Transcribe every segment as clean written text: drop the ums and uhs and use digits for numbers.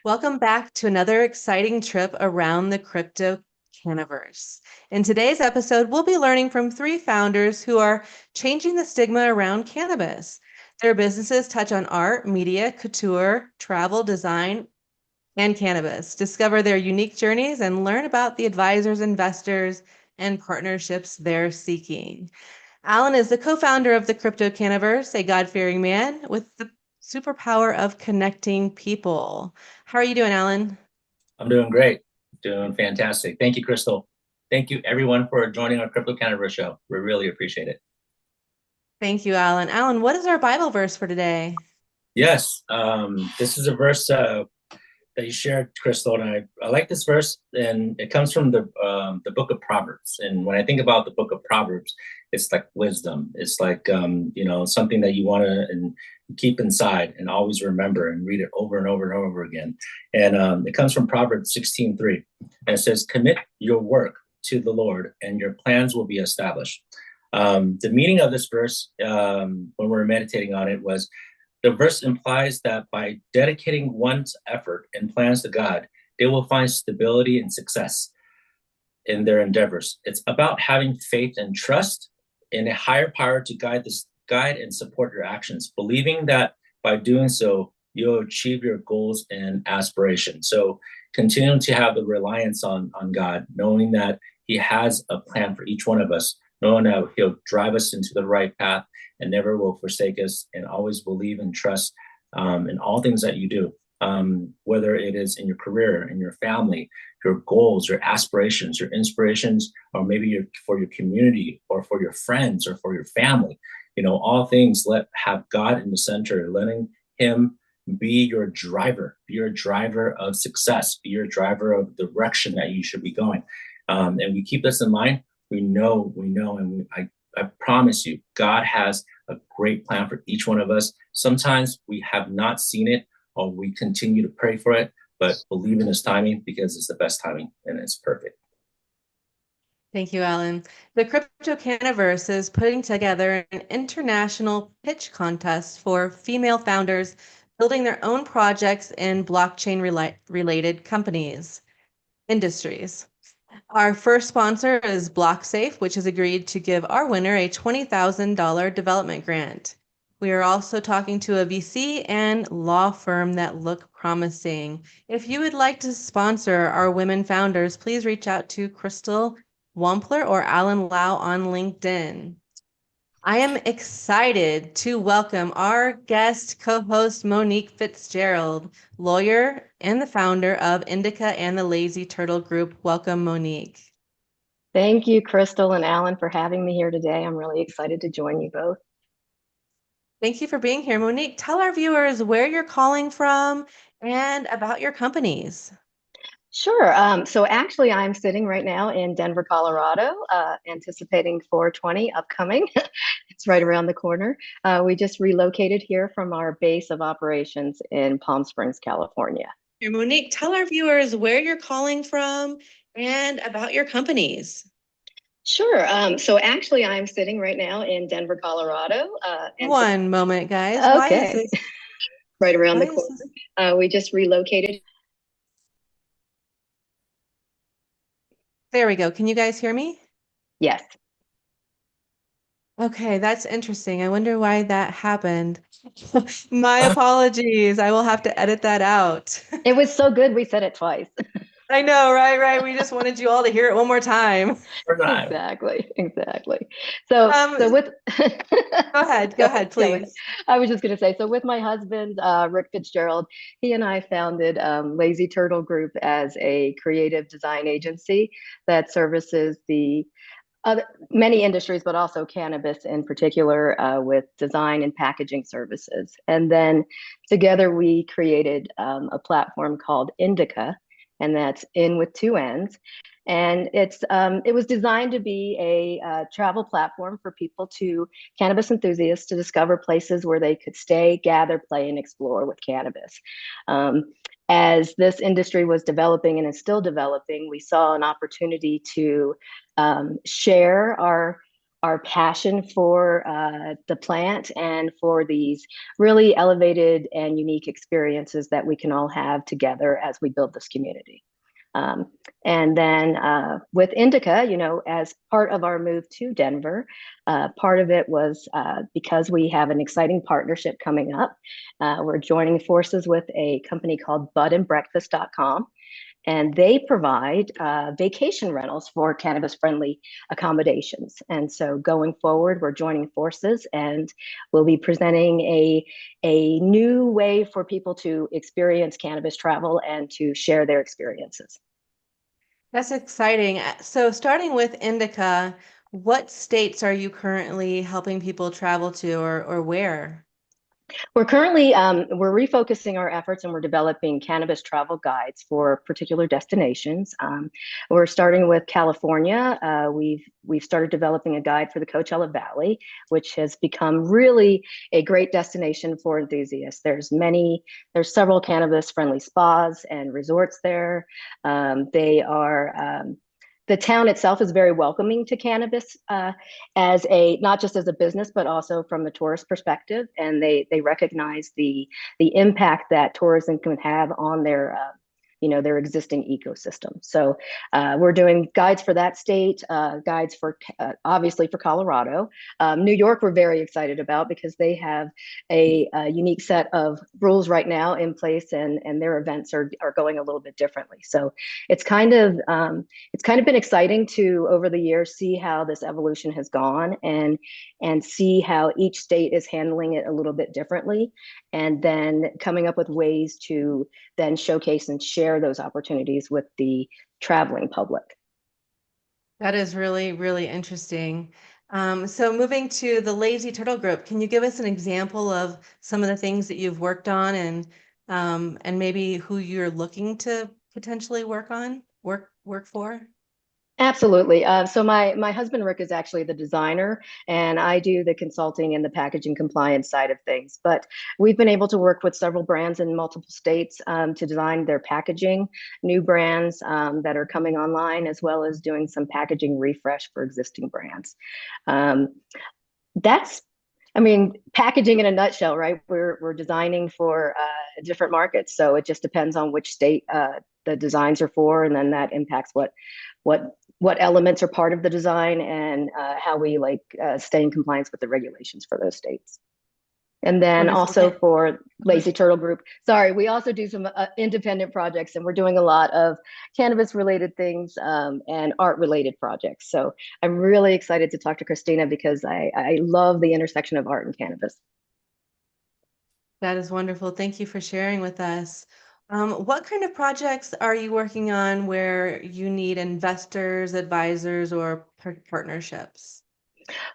Welcome back to another exciting trip around the crypto canniverse. In today's episode, we'll be learning from three founders who are changing the stigma around cannabis. Their businesses touch on art, media, couture, travel, design, and cannabis. Discover their unique journeys and learn about the advisors, investors, and partnerships they're seeking. Alan is the co-founder of the Crypto Canniverse, a God-fearing man with the superpower of connecting people. How are you doing, Alan? I'm doing great, doing fantastic. Thank you, Crystal. Thank you, everyone, for joining our Crypto Cannabis show. We really appreciate it. Thank you, Alan. Alan, what is our Bible verse for today? Yes, this is a verse that you shared, Crystal, and I like this verse, and it comes from the book of Proverbs. And when I think about the book of Proverbs, it's like wisdom. It's like something that you want to and keep inside and always remember and read it over and over and over again. And it comes from Proverbs 16:3, and it says, "Commit your work to the Lord, and your plans will be established." The meaning of this verse, when we're meditating on it, was the verse implies that by dedicating one's effort and plans to God, they will find stability and success in their endeavors. It's about having faith and trust in a higher power to guide and support your actions, believing that by doing so, you'll achieve your goals and aspirations. So continuing to have the reliance on God, knowing that He has a plan for each one of us, knowing that He'll drive us into the right path and never will forsake us, and always believe and trust in all things that you do, whether it is in your career, in your family, your goals, your aspirations, your inspirations, or maybe for your community or for your friends or for your family. All things have God in the center, letting Him be your driver of success, be your driver of direction that you should be going. And we keep this in mind. We know, and I promise you, God has a great plan for each one of us. Sometimes we have not seen it, or we continue to pray for it, but believe in His timing, because it's the best timing and it's perfect. Thank you, Alan. The Crypto Canniverse is putting together an international pitch contest for female founders building their own projects in blockchain related industries. Our first sponsor is BlockSafe, which has agreed to give our winner a $20,000 development grant. We are also talking to a VC and law firm that look promising. If you would like to sponsor our women founders, please reach out to Crystal Wampler or Alan Lau on LinkedIn. I am excited to welcome our guest co-host Monique Fitzgerald, lawyer and the founder of Indica and the Lazy Turtle Group. Welcome, Monique. Thank you, Crystal and Alan, for having me here today. I'm really excited to join you both. Thank you for being here. Monique, tell our viewers where you're calling from and about your companies. Sure. So actually, I'm sitting right now in Denver, Colorado, anticipating 420 upcoming. It's right around the corner. We just relocated here from our base of operations in Palm Springs, California. Here, Monique, tell our viewers where you're calling from and about your companies. Sure. So actually, I'm sitting right now in Denver, Colorado. One moment, guys. Okay. Why is this? Right around the corner. We just relocated. There we go. Can you guys hear me? Yes. Okay, that's interesting. I wonder why that happened. My apologies. I will have to edit that out. It was so good, we said it twice. I know, right. We just wanted you all to hear it one more time. Exactly. So with go ahead, please. I was just going to say, so with my husband, Rick Fitzgerald, he and I founded Lazy Turtle Group as a creative design agency that services the many industries, but also cannabis in particular, with design and packaging services. And then together we created a platform called Indica, and that's in with two N's. And it was designed to be a travel platform for cannabis enthusiasts, to discover places where they could stay, gather, play, and explore with cannabis. As this industry was developing and is still developing, we saw an opportunity to share our passion for the plant and for these really elevated and unique experiences that we can all have together as we build this community. Um, and then with Indica, you know, as part of our move to Denver, part of it was because we have an exciting partnership coming up. We're joining forces with a company called budandbreakfast.com, and they provide vacation rentals for cannabis-friendly accommodations. And so going forward, we're joining forces and we'll be presenting a new way for people to experience cannabis travel and to share their experiences. That's exciting. So starting with Indica, what states are you currently helping people travel to or where? We're currently we're refocusing our efforts and we're developing cannabis travel guides for particular destinations. We're starting with California. We've started developing a guide for the Coachella Valley, which has become really a great destination for enthusiasts. There's several cannabis friendly spas and resorts there. They are the town itself is very welcoming to cannabis as a not just as a business but also from the tourist perspective, and they recognize the impact that tourism can have on their their existing ecosystem. So we're doing guides for that state, guides for obviously for Colorado. New York we're very excited about because they have a unique set of rules right now in place, and their events are going a little bit differently. So it's kind of been exciting to over the years see how this evolution has gone and see how each state is handling it a little bit differently, and then coming up with ways to then showcase and share those opportunities with the traveling public. That is really, really interesting. So moving to the Lazy Turtle Group, can you give us an example of some of the things that you've worked on and maybe who you're looking to potentially work for? Absolutely. So my husband Rick is actually the designer, and I do the consulting and the packaging compliance side of things. But we've been able to work with several brands in multiple states to design their packaging, new brands that are coming online, as well as doing some packaging refresh for existing brands. Um, that's I mean, packaging in a nutshell, right? We're designing for different markets, so it just depends on which state the designs are for, and then that impacts what what elements are part of the design and how we stay in compliance with the regulations for those states. And then Wonderful. also for Lazy Turtle Group, sorry, we also do some independent projects, and we're doing a lot of cannabis related things and art related projects. So I'm really excited to talk to Kristina because I love the intersection of art and cannabis. That is wonderful. Thank you for sharing with us. What kind of projects are you working on where you need investors, advisors, or partnerships?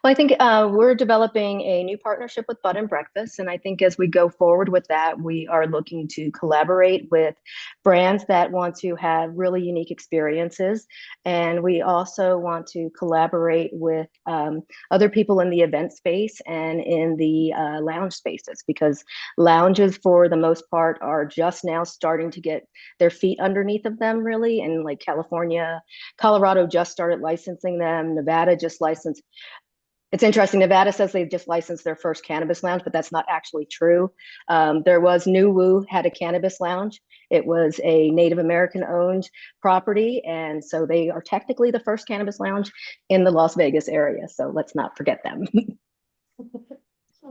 Well, I think we're developing a new partnership with Bud and Breakfast. And I think as we go forward with that, we are looking to collaborate with brands that want to have really unique experiences. And we also want to collaborate with other people in the event space and in the lounge spaces, because lounges, for the most part, are just now starting to get their feet underneath of them, really. And like California, Colorado just started licensing them. Nevada just licensed. It's interesting. Nevada says they've just licensed their first cannabis lounge, but that's not actually true. There was New Woo had a cannabis lounge. It was a Native American owned property. And so they are technically the first cannabis lounge in the Las Vegas area. So let's not forget them.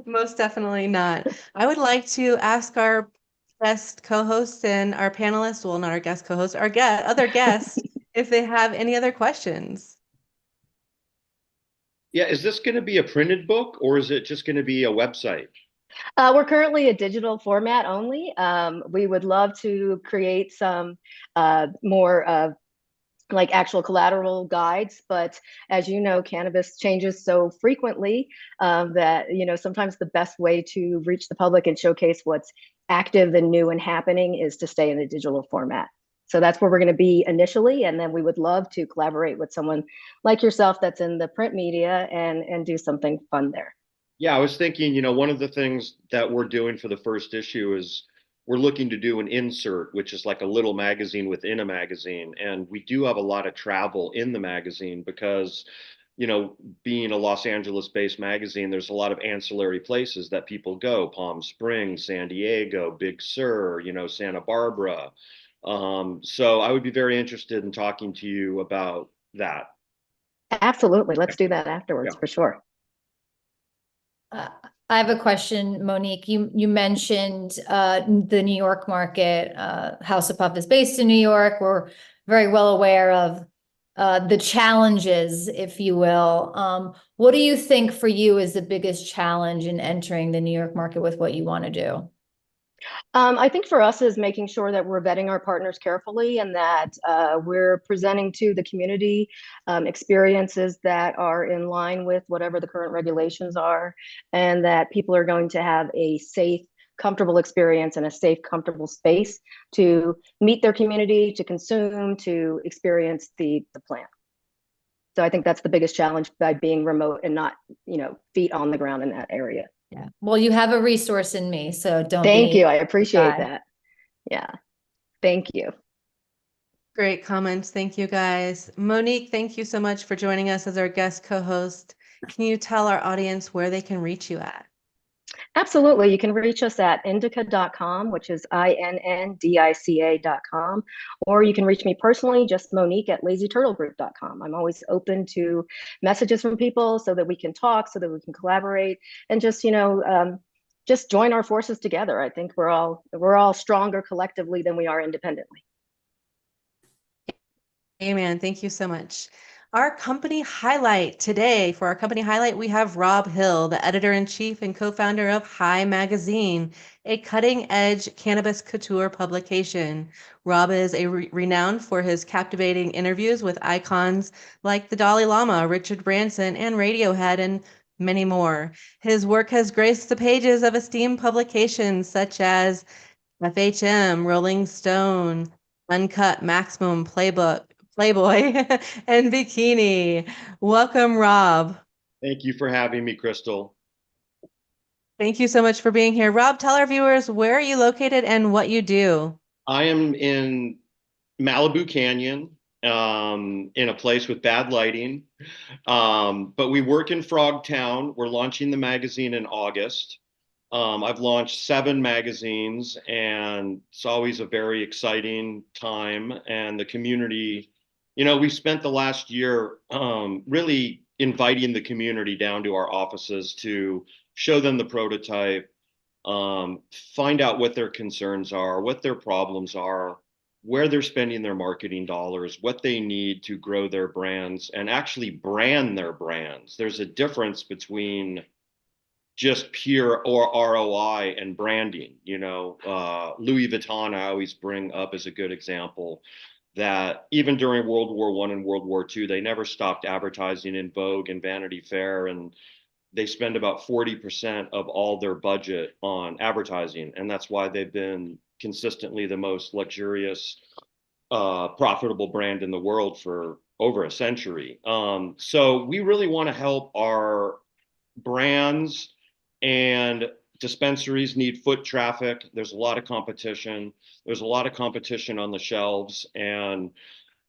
Most definitely not. I would like to ask our guest co-hosts and our panelists, well, not our guest co-hosts, our other guests, if they have any other questions. Yeah, is this going to be a printed book or is it just going to be a website? We're currently a digital format only. We would love to create some more like actual collateral guides, but as you know, cannabis changes so frequently that sometimes the best way to reach the public and showcase what's active and new and happening is to stay in a digital format. So that's where we're going to be initially, and then we would love to collaborate with someone like yourself that's in the print media and do something fun there. Yeah, I was thinking, one of the things that we're doing for the first issue is we're looking to do an insert, which is like a little magazine within a magazine. And we do have a lot of travel in the magazine because being a Los Angeles-based magazine, there's a lot of ancillary places that people go: Palm Springs, San Diego, Big Sur, Santa Barbara. So I would be very interested in talking to you about that. Absolutely. Let's do that afterwards Yeah. for sure. I have a question, Monique. You mentioned the New York market. House of Puff is based in New York. We're very well aware of the challenges, if you will. What do you think for you is the biggest challenge in entering the New York market with what you want to do? I think for us is making sure that we're vetting our partners carefully and that we're presenting to the community experiences that are in line with whatever the current regulations are, and that people are going to have a safe, comfortable experience and a safe, comfortable space to meet their community, to consume, to experience the plant. So I think that's the biggest challenge by being remote and not, feet on the ground in that area. Yeah. Well, you have a resource in me, so don't Thank be you. I appreciate shy. that. Yeah. Thank you. Great comments. Thank you, guys. Monique, thank you so much for joining us as our guest co-host. Can you tell our audience where they can reach you at? Absolutely. You can reach us at indica.com, which is INNDICA.com, or you can reach me personally, just Monique at lazyturtlegroup.com. I'm always open to messages from people so that we can talk, so that we can collaborate, and just, just join our forces together. I think we're all stronger collectively than we are independently. Amen. Thank you so much. Our company highlight today, for our company highlight, we have Rob Hill, the editor-in-chief and co-founder of High Magazine, a cutting-edge cannabis couture publication. Rob is renowned for his captivating interviews with icons like the Dalai Lama, Richard Branson, and Radiohead, and many more. His work has graced the pages of esteemed publications such as FHM, Rolling Stone, Uncut, Maximum, Playboy, and Bikini. Welcome, Rob. Thank you for having me, Crystal. Thank you so much for being here. Rob, tell our viewers where are you located and what you do. I am in Malibu Canyon, in a place with bad lighting. But we work in Frogtown. We're launching the magazine in August. I've launched 7 magazines, and it's always a very exciting time. And the community, we spent the last year really inviting the community down to our offices to show them the prototype, find out what their concerns are, what their problems are, where they're spending their marketing dollars, what they need to grow their brands and actually brand their brands. There's a difference between just pure or ROI and branding. Louis Vuitton, I always bring up as a good example, that even during World War I and World War II, they never stopped advertising in Vogue and Vanity Fair, and they spend about 40% of all their budget on advertising, and that's why they've been consistently the most luxurious, profitable brand in the world for over a century. So we really want to help our brands, and dispensaries need foot traffic. There's a lot of competition. There's a lot of competition on the shelves, and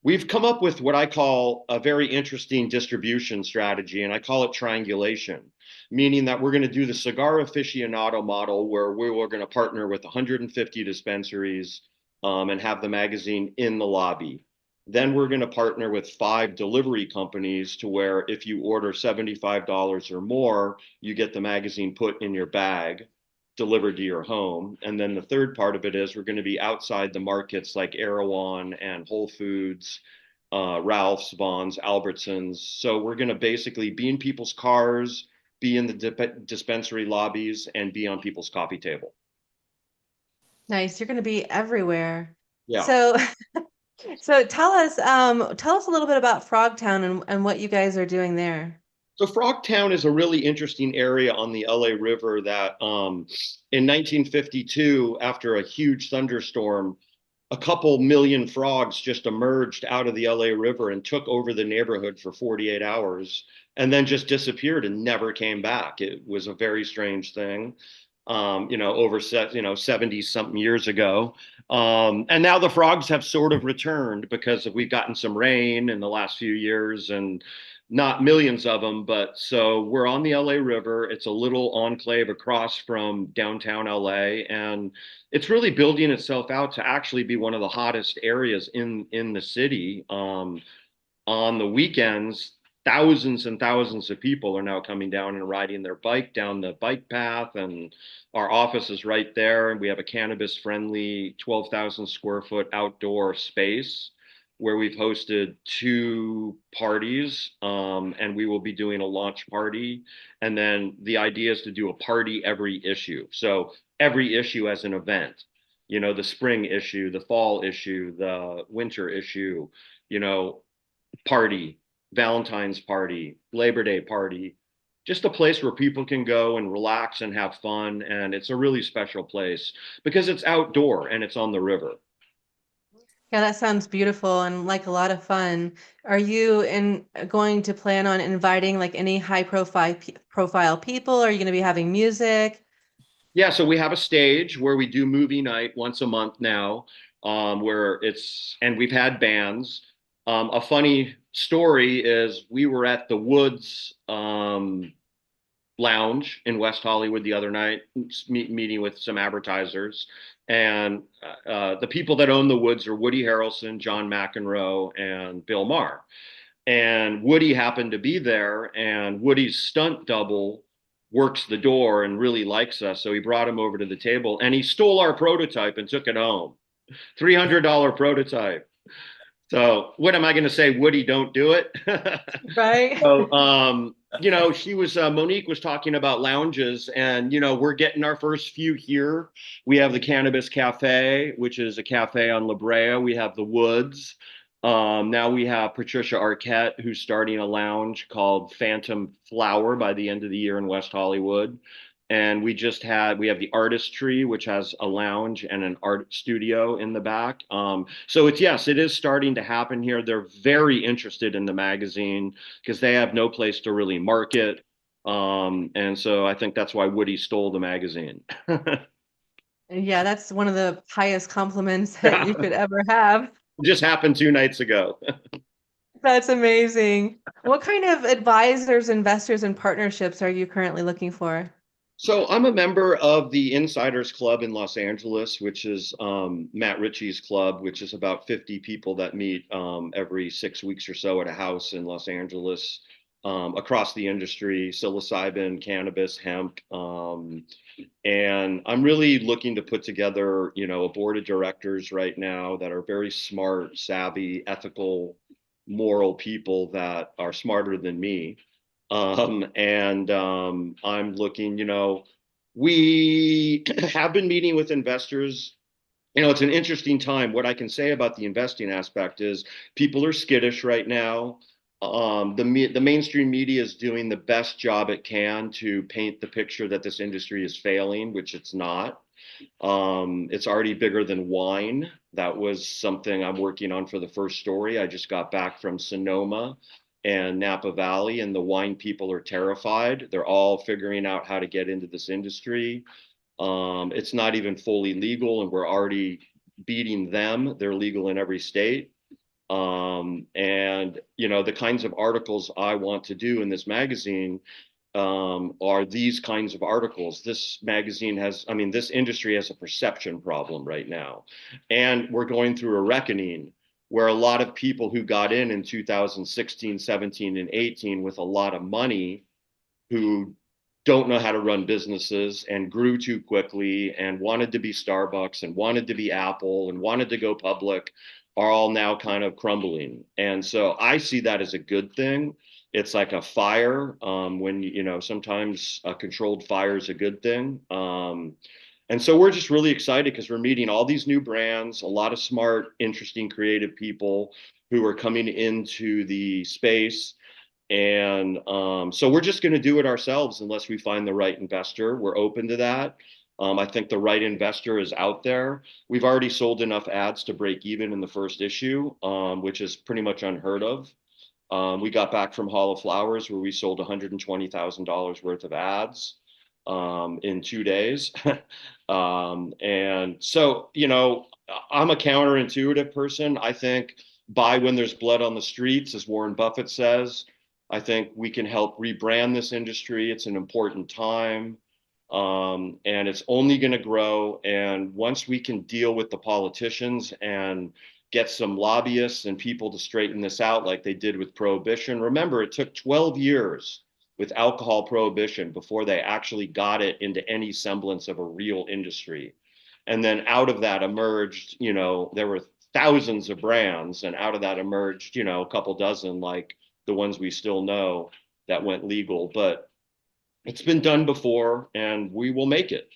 we've come up with what I call a very interesting distribution strategy, and I call it triangulation, meaning that we're going to do the cigar aficionado model where we're going to partner with 150 dispensaries and have the magazine in the lobby. Then we're going to partner with 5 delivery companies to where if you order $75 or more, you get the magazine put in your bag, delivered to your home. And then the third part of it is we're going to be outside the markets like Erewhon and Whole Foods, Ralph's, Vons, Albertsons. So we're going to basically be in people's cars, be in the dispensary lobbies, and be on people's coffee table. Nice. You're going to be everywhere. Yeah. So tell us a little bit about Frogtown and what you guys are doing there. So Frogtown is a really interesting area on the LA River that in 1952, after a huge thunderstorm, a couple million frogs just emerged out of the LA River and took over the neighborhood for 48 hours and then just disappeared and never came back. It was a very strange thing, over 70 something years ago. And now the frogs have sort of returned because we've gotten some rain in the last few years, and not millions of them, but so we're on the LA River. It's a little enclave across from downtown LA, and it's really building itself out to actually be one of the hottest areas in the city. On the weekends, thousands and thousands of people are now coming down and riding their bike down the bike path, and our office is right there, and we have a cannabis friendly 12,000 square foot outdoor space where we've hosted 2 parties, and we will be doing a launch party. And then the idea is to do a party every issue. So every issue as an event, the spring issue, the fall issue, the winter issue, you know, party, Valentine's party, Labor Day party, just a place where people can go and relax and have fun. And it's a really special place because it's outdoor and it's on the river. Yeah, that sounds beautiful and like a lot of fun. Are you going to plan on inviting like any high profile people? Are you going to be having music? Yeah, so we have a stage where we do movie night once a month now, and we've had bands. A funny story is we were at the Woods Lounge in West Hollywood the other night, meeting with some advertisers. And the people that own the Woods are Woody Harrelson, John McEnroe, and Bill Maher. And Woody happened to be there, and Woody's stunt double works the door and really likes us. So he brought him over to the table, and he stole our prototype and took it home. $300 prototype. So what am I going to say? Woody, don't do it. Right. So, Monique was talking about lounges, and, we're getting our first few here. We have the Cannabis Cafe, which is a cafe on La Brea. We have the Woods. Now we have Patricia Arquette, who's starting a lounge called Phantom Flower by the end of the year in West Hollywood. And we have the Artistry, which has a lounge and an art studio in the back. So it is starting to happen here. They're very interested in the magazine because they have no place to really market. And so I think that's why Woody stole the magazine. Yeah, that's one of the highest compliments that you could ever have. It just happened 2 nights ago. That's amazing. What kind of advisors, investors, and partnerships are you currently looking for? So I'm a member of the Insiders Club in Los Angeles, which is Matt Ritchie's club, which is about 50 people that meet every 6 weeks or so at a house in Los Angeles, across the industry, psilocybin, cannabis, hemp. And I'm really looking to put together, a board of directors right now that are very smart, savvy, ethical, moral people that are smarter than me. I'm looking, we have been meeting with investors. It's an interesting time. What I can say about the investing aspect is people are skittish right now. The mainstream media is doing the best job it can to paint the picture that this industry is failing, which it's not. It's already bigger than wine. That was something I'm working on for the first story. I just got back from Sonoma and Napa Valley, and the wine people are terrified. They're all figuring out how to get into this industry. It's not even fully legal, and we're already beating them. They're legal in every state. The kinds of articles I want to do in this magazine are these kinds of articles. This industry has a perception problem right now. And we're going through a reckoning where a lot of people who got in 2016, 17, and 18 with a lot of money, who don't know how to run businesses and grew too quickly and wanted to be Starbucks and wanted to be Apple and wanted to go public, are all now kind of crumbling. And so I see that as a good thing. It's like a fire, when, sometimes a controlled fire is a good thing. And so we're just really excited because we're meeting all these new brands, a lot of smart, interesting, creative people who are coming into the space. And so we're just going to do it ourselves unless we find the right investor. We're open to that. I think the right investor is out there. We've already sold enough ads to break even in the first issue, which is pretty much unheard of. We got back from Hall of Flowers where we sold $120,000 worth of ads in 2 days. And so, I'm a counterintuitive person. I think buy when there's blood on the streets, as Warren Buffett says. I think we can help rebrand this industry. It's an important time. And it's only going to grow. And once we can deal with the politicians and get some lobbyists and people to straighten this out like they did with prohibition. Remember, it took 12 years with alcohol prohibition before they actually got it into any semblance of a real industry. And then out of that emerged, there were thousands of brands, and out of that emerged, a couple dozen, like the ones we still know that went legal. But it's been done before, and we will make it.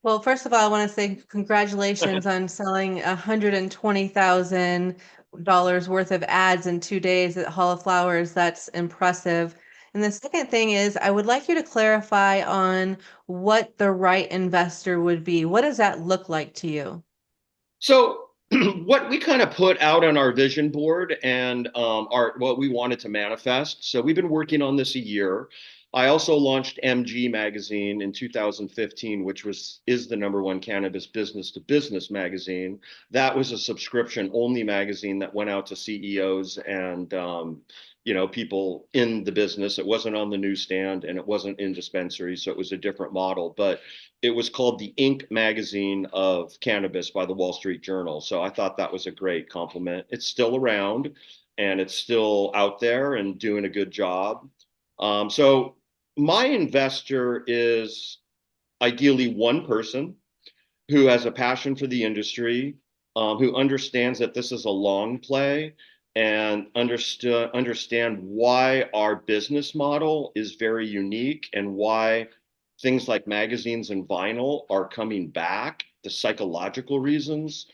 Well, first of all, I want to say congratulations on selling $120,000 worth of ads in 2 days at Hall of Flowers. That's impressive. And the second thing is, I would like you to clarify on what the right investor would be. What does that look like to you? So what we kind of put out on our vision board and what we wanted to manifest. So we've been working on this a year. I also launched MG magazine in 2015, which is the #1 cannabis business to business magazine. That was a subscription only magazine that went out to CEOs and people in the business. It wasn't on the newsstand and it wasn't in dispensaries, so it was a different model. But it was called the Inc. magazine of cannabis by the Wall Street Journal. So I thought that was a great compliment. It's still around and it's still out there and doing a good job. So my investor is ideally one person who has a passion for the industry, who understands that this is a long play and understand why our business model is very unique and why things like magazines and vinyl are coming back, the psychological reasons.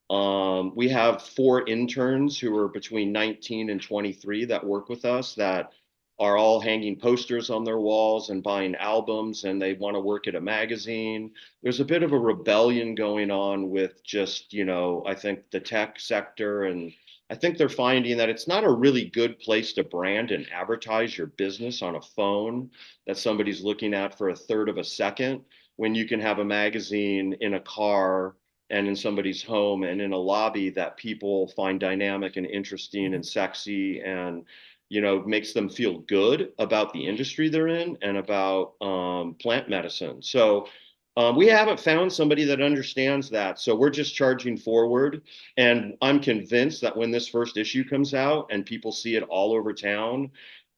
We have 4 interns who are between 19 and 23 that work with us that are all hanging posters on their walls and buying albums, and they want to work at a magazine. There's a bit of a rebellion going on with just, I think the tech sector, and I think they're finding that it's not a really good place to brand and advertise your business on a phone that somebody's looking at for a third of a second, when you can have a magazine in a car and in somebody's home and in a lobby that people find dynamic and interesting and sexy and makes them feel good about the industry they're in and about plant medicine. So we haven't found somebody that understands that. So we're just charging forward. And I'm convinced that when this first issue comes out and people see it all over town,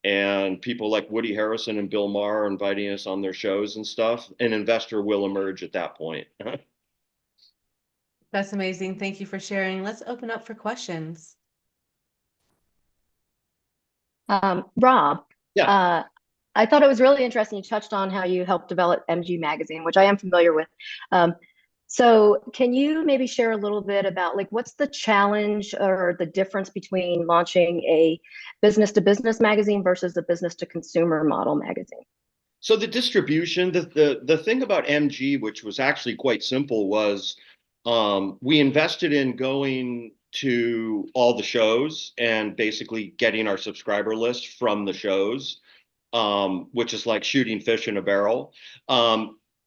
and people like Woody Harrelson and Bill Maher are inviting us on their shows and stuff, an investor will emerge at that point. That's amazing. Thank you for sharing. Let's open up for questions. Rob, Yeah. I thought it was really interesting. You touched on how you helped develop MG Magazine, which I am familiar with. So can you maybe share a little bit about what's the challenge or the difference between launching a business to business magazine versus a business to consumer model magazine? So the distribution, the thing about MG, which was actually quite simple, was we invested in going to all the shows and basically getting our subscriber list from the shows, which is like shooting fish in a barrel.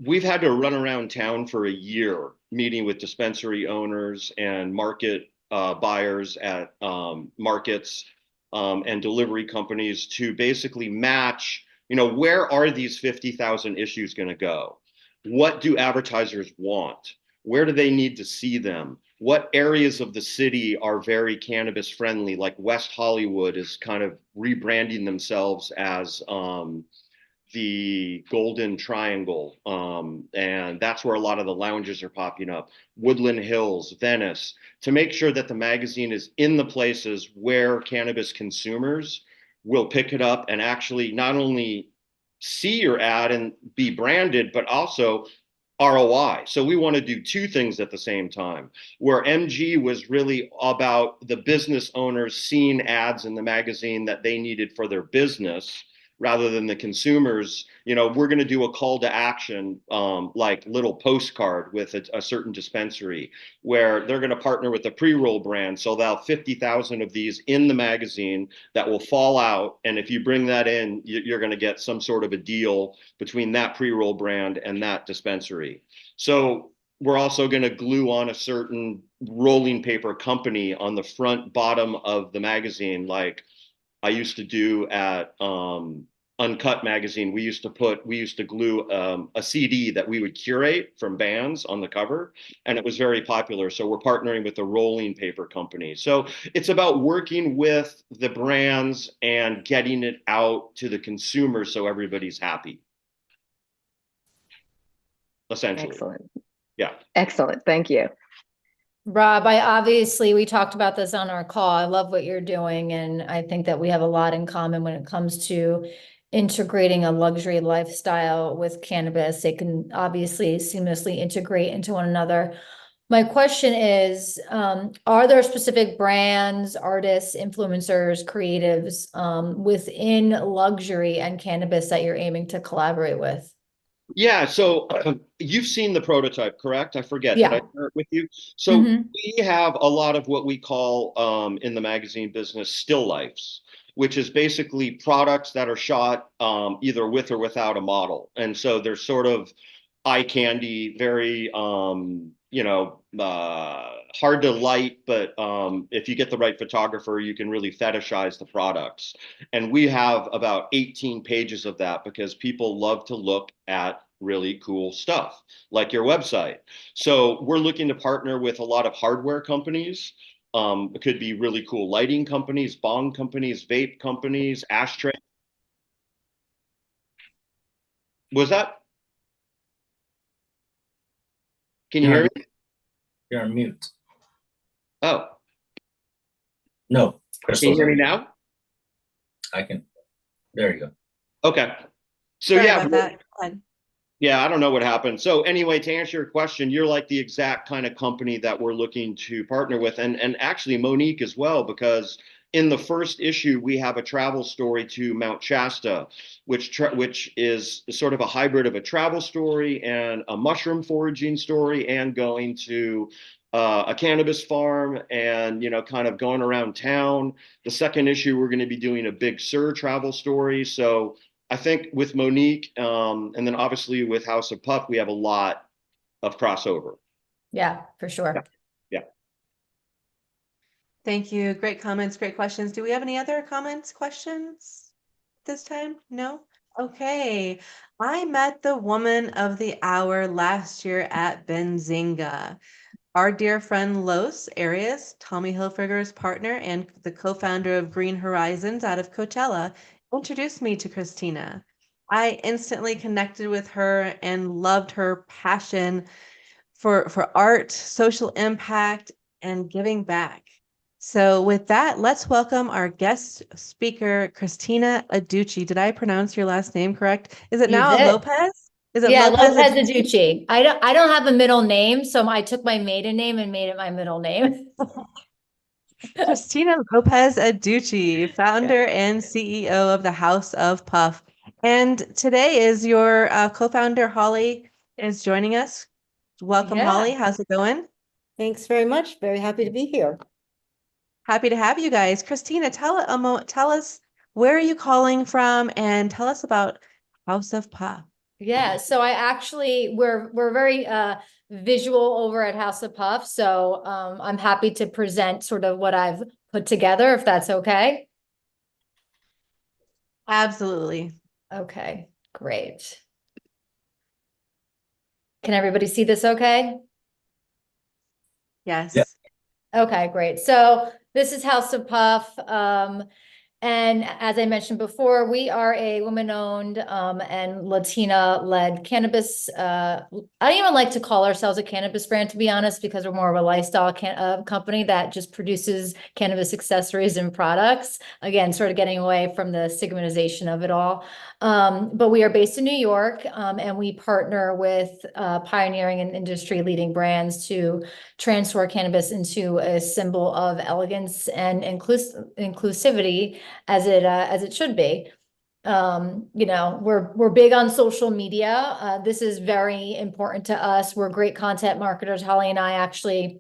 We've had to run around town for a year, meeting with dispensary owners and market buyers at markets and delivery companies to basically match, where are these 50,000 issues going to go? What do advertisers want? Where do they need to see them? What areas of the city are very cannabis friendly? Like West Hollywood is kind of rebranding themselves as the Golden Triangle. And that's where a lot of the lounges are popping up. Woodland Hills, Venice, to make sure that the magazine is in the places where cannabis consumers will pick it up and actually not only see your ad and be branded, but also ROI. So we want to do 2 things at the same time, where MG was really about the business owners seeing ads in the magazine that they needed for their business rather than the consumers. We're going to do a call to action, like little postcard with a certain dispensary where they're going to partner with a pre-roll brand. So they'll have 50,000 of these in the magazine that will fall out. And if you bring that in, you're going to get some sort of a deal between that pre-roll brand and that dispensary. So we're also going to glue on a certain rolling paper company on the front bottom of the magazine, like I used to do at Uncut magazine. We used to glue a CD that we would curate from bands on the cover, and it was very popular. So we're partnering with a rolling paper company. So it's about working with the brands and getting it out to the consumer so everybody's happy. Essentially. Excellent. Yeah. Excellent. Thank you. Rob, we talked about this on our call. I love what you're doing, and I think that we have a lot in common when it comes to integrating a luxury lifestyle with cannabis. They can obviously seamlessly integrate into one another. My question is, are there specific brands, artists, influencers, creatives within luxury and cannabis that you're aiming to collaborate with? Yeah, so you've seen the prototype, correct? I forget. Yeah. Did I share it with you? So we have a lot of what we call in the magazine business still lifes, which is basically products that are shot either with or without a model. And so they're sort of eye candy, very hard to light, but if you get the right photographer, you can really fetishize the products. And we have about 18 pages of that because people love to look at really cool stuff like your website. So we're looking to partner with a lot of hardware companies. It could be really cool lighting companies, bong companies, vape companies, ashtray. Was that? Can you hear me? You're on mute. Oh, No, can you hear me now? I can. There you go. Okay. So Sorry yeah, about that. Go ahead. yeah, I don't know what happened. So anyway, to answer your question, you're like the exact kind of company that we're looking to partner with, and actually Monique as well, because in the first issue we have a travel story to Mount Shasta, which is sort of a hybrid of a travel story and a mushroom foraging story, and going to a cannabis farm and kind of going around town. The second issue we're going to be doing a Big Sur travel story. So I think with Monique, and then obviously with House of Puff, we have a lot of crossover. Yeah, for sure. Yeah. Thank you. Great comments, great questions. Do we have any other comments, questions this time? No? Okay. I met the woman of the hour last year at Benzinga. Our dear friend Los Arias, Tommy Hilfiger's partner and the co-founder of Green Horizons out of Coachella, introduced me to Kristina. I instantly connected with her and loved her passion for art, social impact, and giving back. So with that, let's welcome our guest speaker, Kristina Aducci. Did I pronounce your last name correct? Is it You now a did. Lopez? Is it Yeah, Lopez Lopez Aducci? Aducci. I don't have a middle name, so I took my maiden name and made it my middle name. Kristina Lopez Aducci, founder and CEO of the House of Puff. And today is your co-founder, Holly, is joining us. Welcome, Yeah. Holly. How's it going? Thanks very much. Very happy to be here. Happy to have you guys. Kristina, tell us where are you calling from and tell us about House of Puff. Yeah, so we're very visual over at House of Puff, so I'm happy to present sort of what I've put together, if that's okay. Absolutely. Okay, great. Can everybody see this okay? Yes. Yeah. Okay, great. So this is House of Puff. And as I mentioned before, we are a woman-owned and Latina-led cannabis. I don't even like to call ourselves a cannabis brand, to be honest, because we're more of a lifestyle company that just produces cannabis accessories and products. Again, sort of getting away from the stigmatization of it all. But we are based in New York, and we partner with pioneering and industry-leading brands to transform cannabis into a symbol of elegance and inclusivity as it should be. We're big on social media. This is very important to us. We're great content marketers. Holly and I actually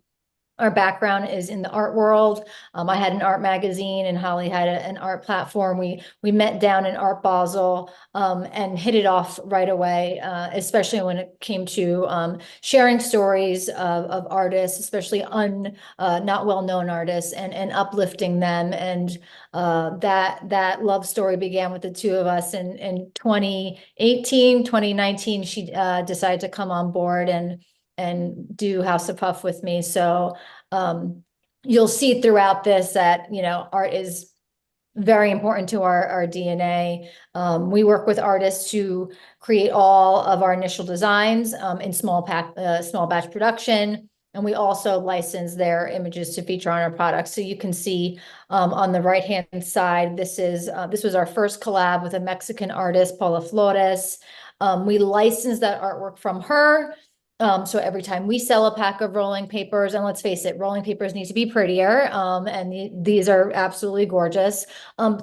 Our background is in the art world. I had an art magazine, and Holly had an art platform. We met down in Art Basel, and hit it off right away, especially when it came to sharing stories of artists, especially not well-known artists, and uplifting them. And that love story began with the two of us in 2018, 2019. She decided to come on board and do House of Puff with me. So you'll see throughout this that, art is very important to our DNA. We work with artists to create all of our initial designs in small batch production. And we also license their images to feature on our products. So you can see on the right-hand side, this was our first collab with a Mexican artist, Paula Flores. We licensed that artwork from her. So every time we sell a pack of rolling papers, and let's face it, rolling papers need to be prettier, and these are absolutely gorgeous.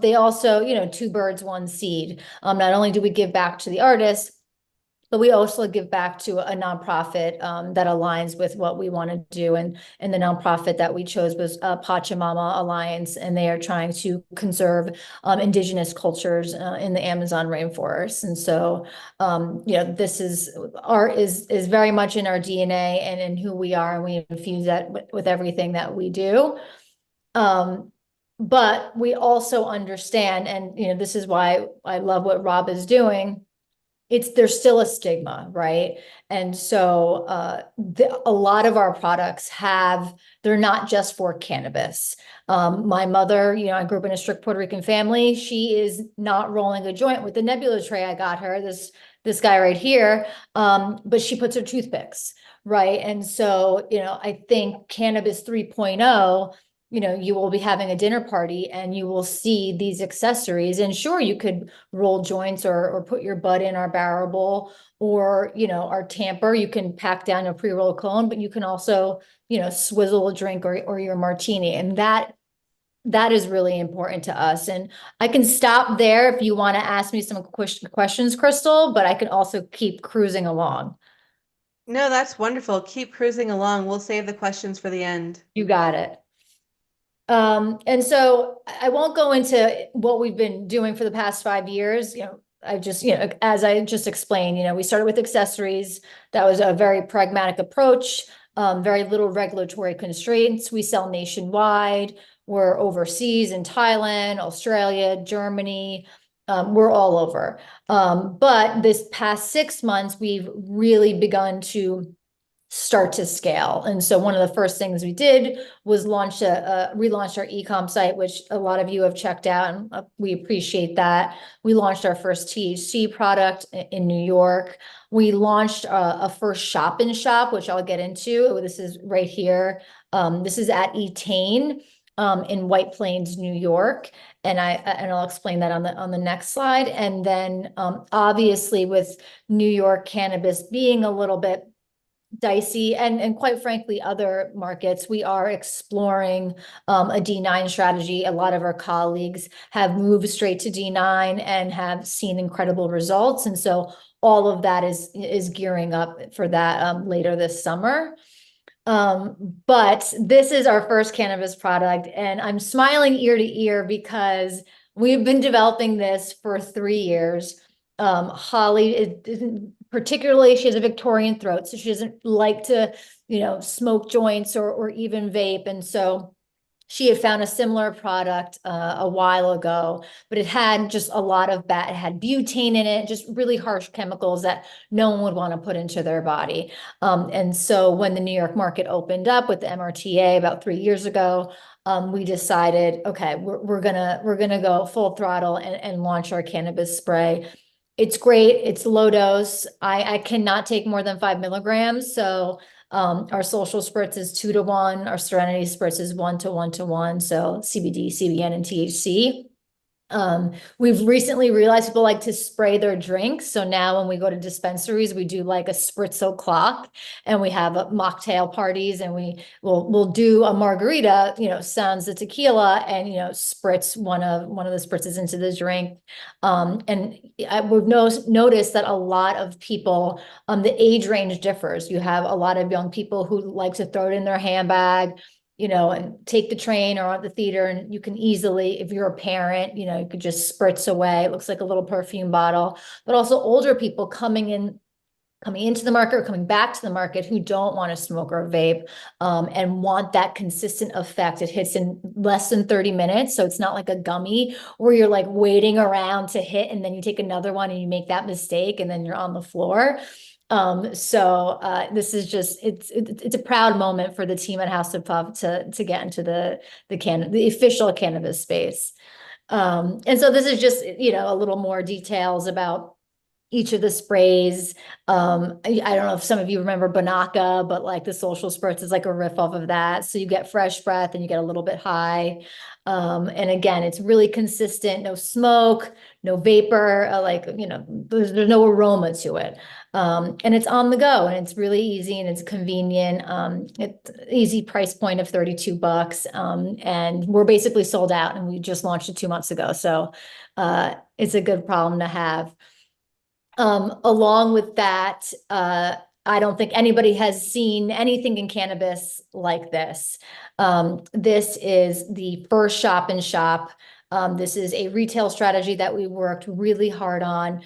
They also, two birds, one seed. Not only do we give back to the artists, but we also give back to a nonprofit that aligns with what we want to do. And the nonprofit that we chose was Pachamama Alliance, and they are trying to conserve indigenous cultures in the Amazon rainforest. And so, art is very much in our DNA and in who we are, and we infuse that with everything that we do. But we also understand, and this is why I love what Rob is doing. There's still a stigma, right? And so a lot of our products they're not just for cannabis. My mother, I grew up in a strict Puerto Rican family. She is not rolling a joint with the nebula tray I got her, this guy right here, but she puts her toothpicks, right? And so, I think Cannabis 3.0, you will be having a dinner party and you will see these accessories. And sure, you could roll joints or put your bud in our barrel bowl, or, our tamper. You can pack down a pre-roll cone, but you can also, swizzle a drink or your martini. And that is really important to us. And I can stop there if you want to ask me some questions, Crystal, but I can also keep cruising along. No, that's wonderful. Keep cruising along. We'll save the questions for the end. You got it. And so I won't go into what we've been doing for the past 5 years. I just, as I just explained, we started with accessories. That was a very pragmatic approach, very little regulatory constraints. We sell nationwide. We're overseas in Thailand, Australia, Germany. We're all over. But this past 6 months, we've really begun to start to scale. And so one of the first things we did was relaunched our e-com site, which a lot of you have checked out, and we appreciate that. We launched our first THC product in New York. We launched a first shop in shop, which I'll get into. This is right here. This is at Etain in White Plains, New York. And I'll explain that on the next slide. And then obviously with New York cannabis being a little bit dicey and quite frankly other markets, we are exploring a D9 strategy. A lot of our colleagues have moved straight to D9 and have seen incredible results, and so all of that is gearing up for that later this summer. But this is our first cannabis product, and I'm smiling ear to ear because we've been developing this for 3 years. Holly particularly, she has a Victorian throat, so she doesn't like to, smoke joints or even vape. And so she had found a similar product a while ago, but it had just a lot of it had butane in it, just really harsh chemicals that no one would want to put into their body. And so when the New York market opened up with the MRTA about 3 years ago, we decided, okay, we're gonna go full throttle and launch our cannabis spray. It's great. It's low dose. I cannot take more than 5 milligrams. So our social spritz is 2 to 1. Our Serenity spritz is 1 to 1 to 1. So CBD, CBN, and THC. We've recently realized people like to spray their drinks. So now when we go to dispensaries, we do like a spritz o'clock, and we have mocktail parties, and we'll do a margarita, sans the tequila, and, spritz one of the spritzes into the drink. And we've noticed that a lot of people, the age range differs. You have a lot of young people who like to throw it in their handbag, and take the train or at the theater, and you can easily, if you're a parent, you could just spritz away. It looks like a little perfume bottle. But also older people coming into the market or coming back to the market who don't want to smoke or vape, and want that consistent effect. It hits in less than 30 minutes. So it's not like a gummy where you're like waiting around to hit, and then you take another one and you make that mistake and then you're on the floor. This is just, it's a proud moment for the team at House of Puff to get into the official cannabis space. And so this is just, a little more details about each of the sprays. I don't know if some of you remember Banaka, but like the social spritz is like a riff off of that. So you get fresh breath and you get a little bit high. And again, it's really consistent, no smoke, no vapor, there's no aroma to it. And it's on the go, and it's really easy and it's convenient. It's easy price point of $32. And we're basically sold out, and we just launched it 2 months ago. So it's a good problem to have. Along with that, I don't think anybody has seen anything in cannabis like this. This is the first shop in shop. This is a retail strategy that we worked really hard on.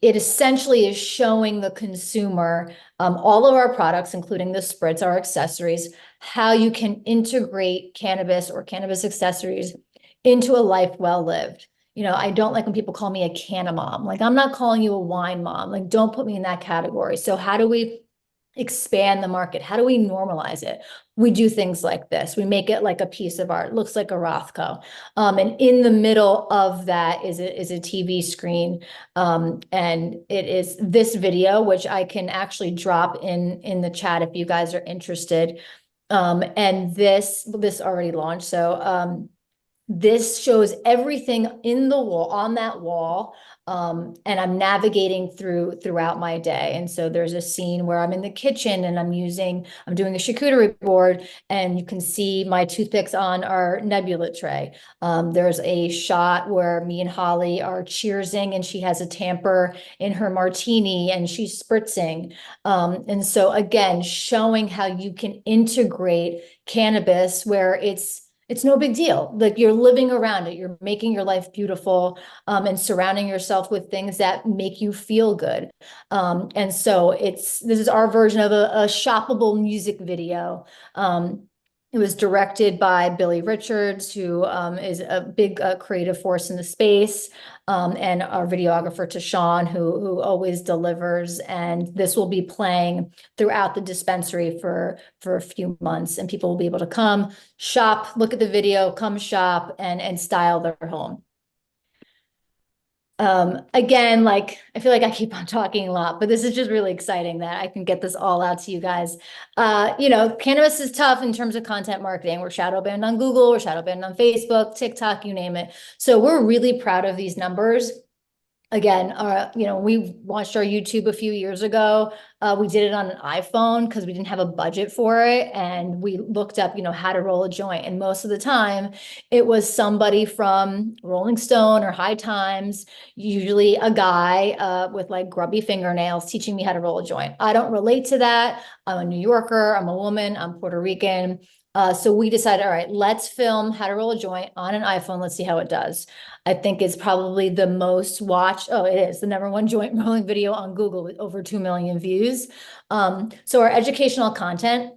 It essentially is showing the consumer all of our products, including the spritz, our accessories, how you can integrate cannabis or cannabis accessories into a life well lived. I don't like when people call me a canna mom. Like, I'm not calling you a wine mom. Like, don't put me in that category. So how do we expand the market? How do we normalize it? We do things like this. We make it like a piece of art. It looks like a Rothko. And in the middle of that is a TV screen. And it is this video, which I can actually drop in the chat if you guys are interested. And this already launched. So this shows everything in the wall, on that wall, and I'm navigating throughout my day. And so there's a scene where I'm in the kitchen and I'm doing a charcuterie board, and you can see my toothpicks on our nebula tray. There's a shot where me and Holly are cheersing, and she has a tamper in her martini and she's spritzing. And so again, showing how you can integrate cannabis where it's no big deal. Like, you're living around it. You're making your life beautiful, and surrounding yourself with things that make you feel good. And so this is our version of a shoppable music video. It was directed by Billy Richards, who is a big creative force in the space, and our videographer Tashawn, who always delivers. And this will be playing throughout the dispensary for a few months, and people will be able to come shop, look at the video, come shop, and style their home. Again, like, I feel like I keep on talking a lot, but this is just really exciting that I can get this all out to you guys. Cannabis is tough in terms of content marketing. We're shadow banned on Google, we're shadow banned on Facebook, TikTok, you name it. So we're really proud of these numbers. Again, we launched our YouTube a few years ago. We did it on an iPhone because we didn't have a budget for it. And we looked up, how to roll a joint. And most of the time it was somebody from Rolling Stone or High Times, usually a guy with like grubby fingernails, teaching me how to roll a joint. I don't relate to that. I'm a New Yorker, I'm a woman, I'm Puerto Rican. So we decided, all right, let's film how to roll a joint on an iPhone. Let's see how it does. I think it's probably the most watched. Oh, it is the #1 joint rolling video on Google with over 2 million views. So our educational content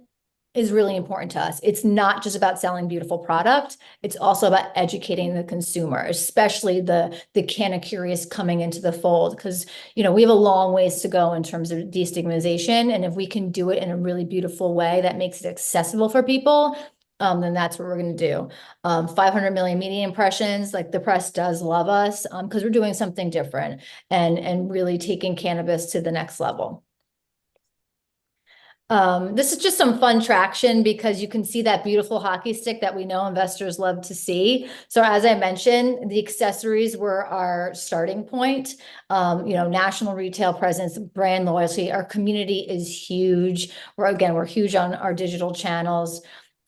is really important to us. It's not just about selling beautiful product. It's also about educating the consumer, especially the canna curious coming into the fold, because, we have a long ways to go in terms of destigmatization. And if we can do it in a really beautiful way that makes it accessible for people, then that's what we're going to do. 500 million media impressions, like, the press does love us, because we're doing something different and really taking cannabis to the next level. This is just some fun traction because you can see that beautiful hockey stick that we know investors love to see. So as I mentioned, the accessories were our starting point. National retail presence, brand loyalty, our community is huge. We're huge on our digital channels.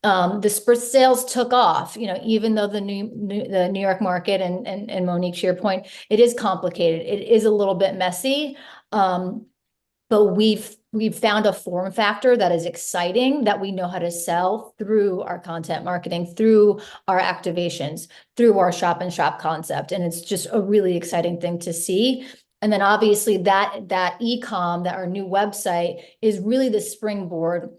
The spritz sales took off, even though the New York market and Monique, to your point, it is complicated. It is a little bit messy. But we've found a form factor that is exciting, that we know how to sell through our content marketing, through our activations, through our shop and shop concept. And it's just a really exciting thing to see. And then obviously that e-com, that our new website is really the springboard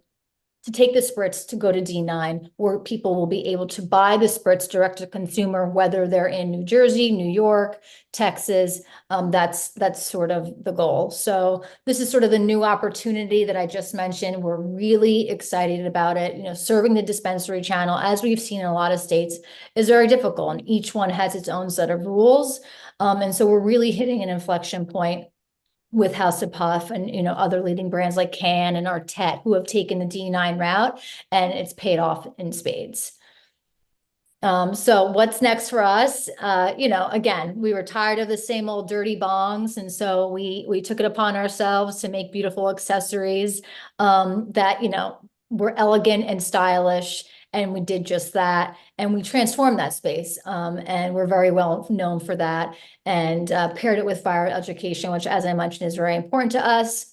to take the spritz to go to D9, where people will be able to buy the spritz direct to consumer, whether they're in New Jersey, New York, Texas. That's sort of the goal. So this is sort of the new opportunity that I just mentioned. We're really excited about it. Serving the dispensary channel, as we've seen in a lot of states, is very difficult, and each one has its own set of rules. And so we're really hitting an inflection point with House of Puff and other leading brands like Can and Artet, who have taken the D9 route, and it's paid off in spades. So what's next for us? Again, we were tired of the same old dirty bongs, and so we took it upon ourselves to make beautiful accessories that were elegant and stylish. And we did just that, and we transformed that space, and we're very well known for that, and paired it with fire education, which, as I mentioned, is very important to us.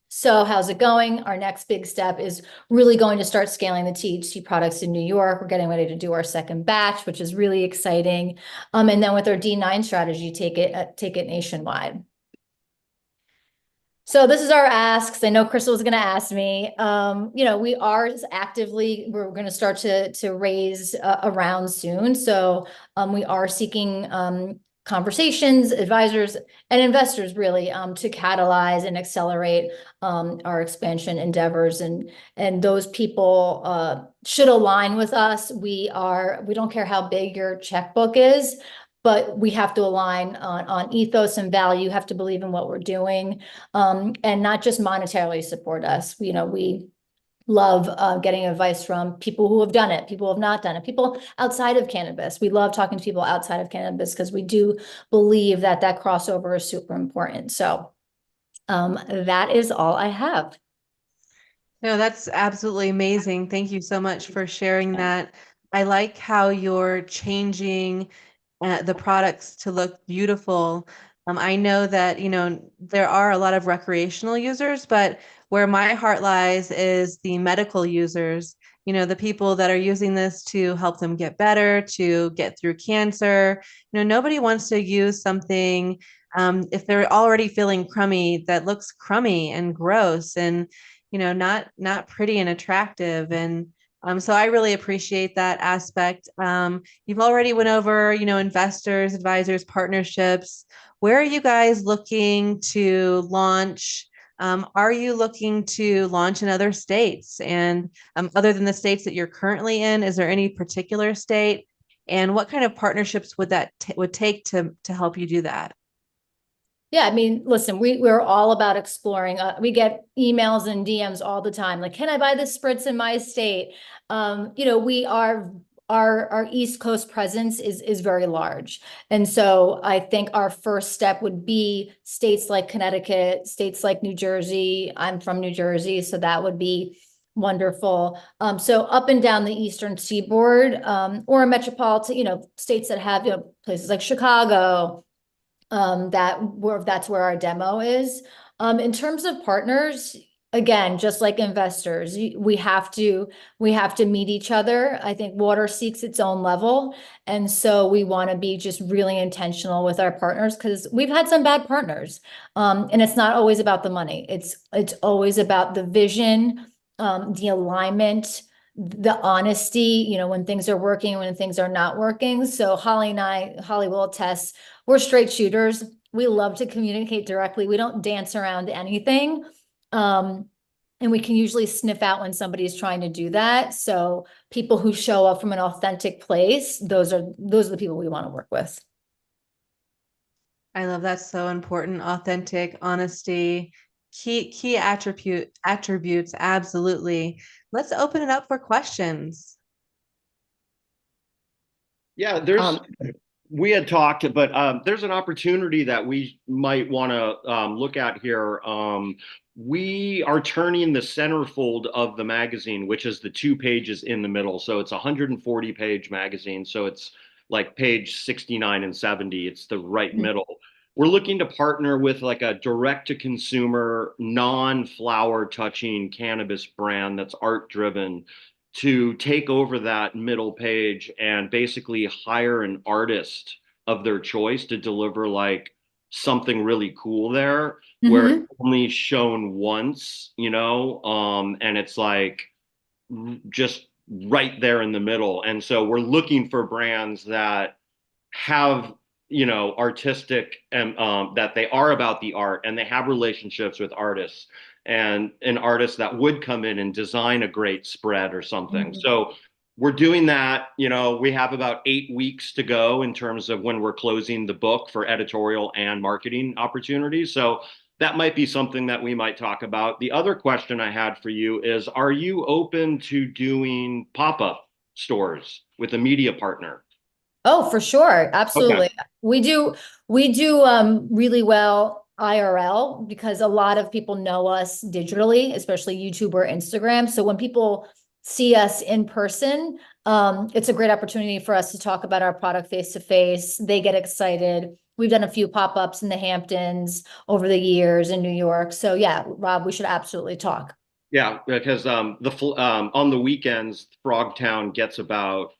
So how's it going? Our next big step is really going to start scaling the THC products in New York. We're getting ready to do our second batch, which is really exciting. And then with our D9 strategy, take it nationwide. So this is our asks. I know Crystal was going to ask me. We are we're going to start to raise a round soon. So we are seeking conversations, advisors, and investors really to catalyze and accelerate our expansion endeavors. And those people should align with us. We don't care how big your checkbook is, but we have to align on ethos and value, have to believe in what we're doing, and not just monetarily support us. We love getting advice from people who have done it, people who have not done it, people outside of cannabis. We love talking to people outside of cannabis because we do believe that crossover is super important. So that is all I have. No, that's absolutely amazing. Thank you so much for sharing that. I like how you're changing the products to look beautiful. I know that, there are a lot of recreational users, but where my heart lies is the medical users, the people that are using this to help them get better, to get through cancer. Nobody wants to use something if they're already feeling crummy, that looks crummy and gross and, not pretty and attractive. And so I really appreciate that aspect. You've already went over, investors, advisors, partnerships. Where are you guys looking to launch? Are you looking to launch in other states? And other than the states that you're currently in, is there any particular state? And what kind of partnerships would that would take to help you do that? Yeah, I mean, listen, we're all about exploring. We get emails and DMs all the time, like, can I buy this spritz in my state? We are our East Coast presence is very large. And so I think our first step would be states like Connecticut, states like New Jersey. I'm from New Jersey, so that would be wonderful. So up and down the Eastern Seaboard, or a metropolitan, states that have, places like Chicago, that's where our demo is. In terms of partners, again, just like investors, we have to meet each other. I think water seeks its own level. And so we want to be just really intentional with our partners, because we've had some bad partners. And it's not always about the money. It's always about the vision, the alignment, the honesty, when things are working, when things are not working. So Holly will attest, we're straight shooters. We love to communicate directly. We don't dance around anything. And we can usually sniff out when somebody is trying to do that. So people who show up from an authentic place, those are the people we want to work with. I love that. So important. Authentic, honesty. Key attributes, absolutely. Let's open it up for questions. Yeah, Um, we had talked, but there's an opportunity that we might want to look at here. We are turning the centerfold of the magazine, which is the 2 pages in the middle. So it's a 140-page magazine. So it's like page 69 and 70. It's the right middle. We're looking to partner with like a direct-to-consumer, non-flower touching cannabis brand that's art-driven to take over that middle page and basically hire an artist of their choice to deliver like something really cool there where Mhm. it's only shown once, and it's like just right there in the middle. And so we're looking for brands that have artistic and that they are about the art and they have relationships with artists and an artist that would come in and design a great spread or something. So we're doing that. We have about 8 weeks to go in terms of when we're closing the book for editorial and marketing opportunities. So that might be something that we might talk about. The other question I had for you is, are you open to doing pop-up stores with a media partner? Oh, for sure. Okay. Absolutely. We do really well IRL because a lot of people know us digitally, especially YouTube or Instagram. So when people see us in person, it's a great opportunity for us to talk about our product face to face. They get excited. We've done a few pop-ups in the Hamptons over the years in New York. So yeah, Rob, we should absolutely talk. Yeah, because on the weekends, Frogtown gets about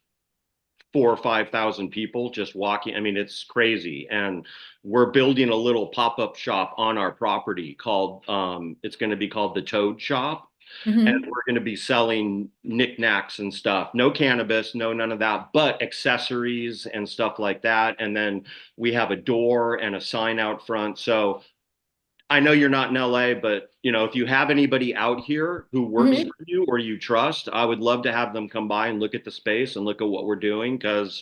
4 or 5 thousand people just walking. I mean, it's crazy. And we're building a little pop-up shop on our property called it's going to be called the Toad Shop. And Mhm. we're going to be selling knickknacks and stuff. No cannabis, no none of that, but accessories and stuff like that. And then we have a door and a sign out front. So I know you're not in LA, but if you have anybody out here who works Mhm. for you or you trust, I would love to have them come by and look at the space and look at what we're doing, because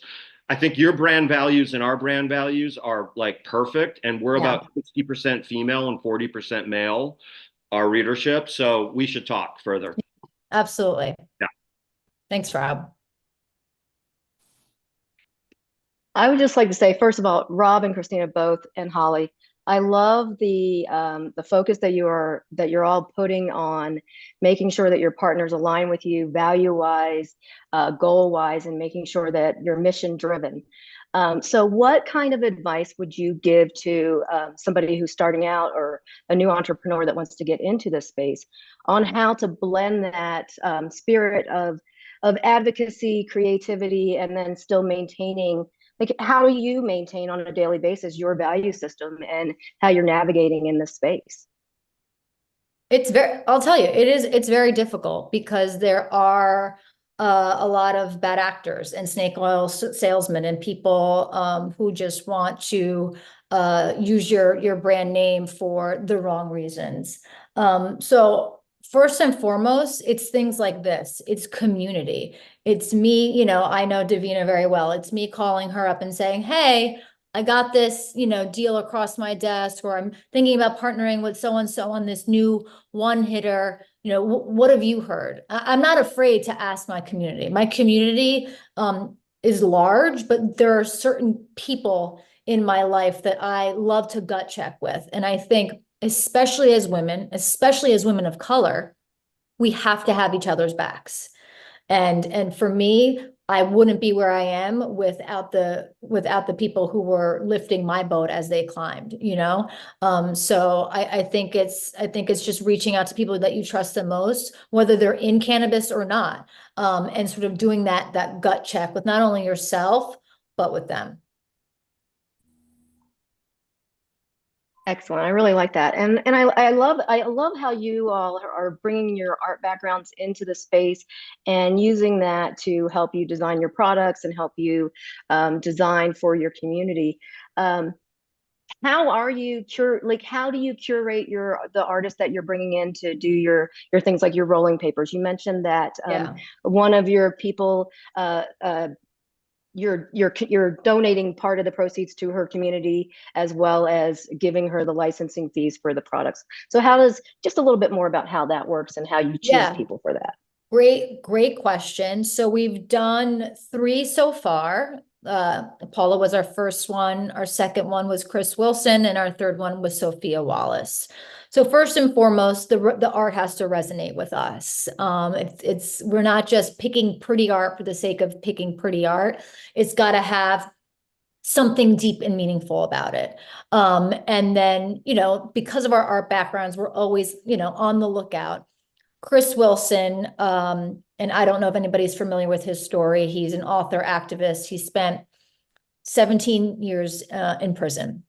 I think your brand values and our brand values are like perfect, and we're Yeah, about 60% female and 40% male, our readership. So we should talk further. absolutely. Yeah. Thanks, Rob. I would just like to say, first of all, Rob and Kristina both, and Holly, I love the focus that you're all putting on making sure that your partners align with you value wise, goal wise, and making sure that you're mission driven. So, what kind of advice would you give to somebody who's starting out or a new entrepreneur that wants to get into this space on how to blend that spirit of advocacy, creativity, and then still maintaining, like, how do you maintain on a daily basis your value system and how you're navigating in this space? I'll tell you, it's very difficult because there are a lot of bad actors and snake oil salesmen and people who just want to use your brand name for the wrong reasons. So first and foremost, it's things like this. It's community. It's me, I know Davina very well. It's me calling her up and saying, hey, I got this, deal across my desk, or I'm thinking about partnering with so and so on this new one hitter. What have you heard? I'm not afraid to ask my community. My community is large, but there are certain people in my life that I love to gut check with. And I think, especially as women of color, we have to have each other's backs. And for me, I wouldn't be where I am without the people who were lifting my boat as they climbed. So I think it's just reaching out to people that you trust the most, whether they're in cannabis or not, and sort of doing that gut check with not only yourself but with them. Excellent. I really like that. And I love how you all are bringing your art backgrounds into the space and using that to help you design your products and help you design for your community. How are you how do you curate the artists that you're bringing in to do your things like your rolling papers? You mentioned that Yeah. one of your people you're donating part of the proceeds to her community, as well as giving her the licensing fees for the products. So how does, just a little bit more about how that works and how you choose Yeah. people for that? Great question. So we've done 3 so far. Paula was our first one. Our second one was Chris Wilson, and our third one was Sophia Wallace. So first and foremost, the art has to resonate with us. We're not just picking pretty art for the sake of picking pretty art. It's got to have something deep and meaningful about it. And then, because of our art backgrounds, we're always, on the lookout. Chris Wilson, and I don't know if anybody's familiar with his story. He's an author, activist. He spent 17 years in prison.